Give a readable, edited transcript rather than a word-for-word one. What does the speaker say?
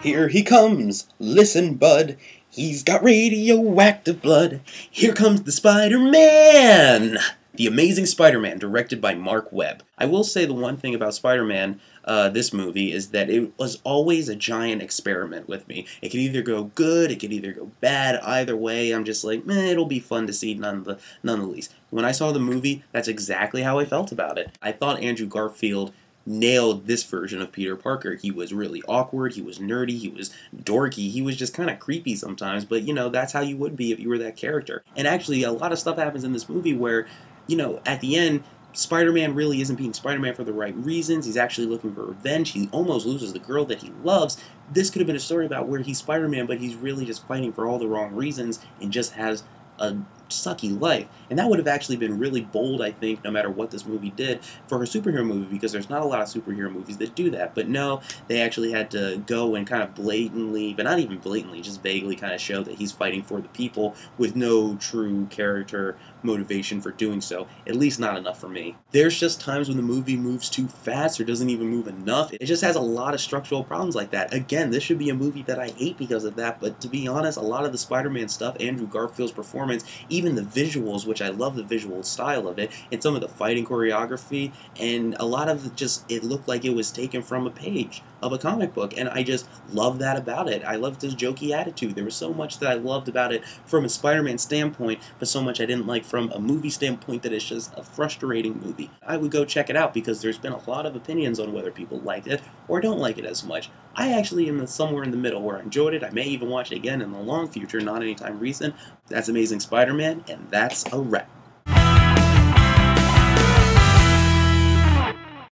Here he comes, listen bud, he's got radioactive blood. Here comes the Spider-Man! The Amazing Spider-Man, directed by Mark Webb. I will say the one thing about Spider-Man, this movie, is that it was always a giant experiment with me. It could either go good, it could either go bad. Either way, I'm just like, it'll be fun to see none the least. When I saw the movie, that's exactly how I felt about it. I thought Andrew Garfield nailed this version of Peter Parker. He was really awkward, he was nerdy, he was dorky, he was just kind of creepy sometimes, but you know, that's how you would be if you were that character. And actually, a lot of stuff happens in this movie where, you know, at the end, Spider-Man really isn't being Spider-Man for the right reasons. He's actually looking for revenge. He almost loses the girl that he loves. This could have been a story about where he's Spider-Man, but he's really just fighting for all the wrong reasons and just has a sucky life. And that would have actually been really bold, I think, no matter what this movie did for a superhero movie, because there's not a lot of superhero movies that do that. But no, they actually had to go and kind of blatantly, but not even blatantly, just vaguely kind of show that he's fighting for the people with no true character motivation for doing so, at least not enough for me. There's just times when the movie moves too fast or doesn't even move enough. It just has a lot of structural problems like that. Again, this should be a movie that I hate because of that, but to be honest, a lot of the Spider-Man stuff, Andrew Garfield's performance, even the visuals, which I love the visual style of it, and some of the fighting choreography, and a lot of it looked like it was taken from a page of a comic book, and I just love that about it. I loved his jokey attitude. There was so much that I loved about it from a Spider-Man standpoint, but so much I didn't like from a movie standpoint that it's just a frustrating movie. I would go check it out because there's been a lot of opinions on whether people liked it or don't like it as much. I actually am somewhere in the middle where I enjoyed it. I may even watch it again in the long future, not anytime recent. That's Amazing Spider-Man, and that's a wrap.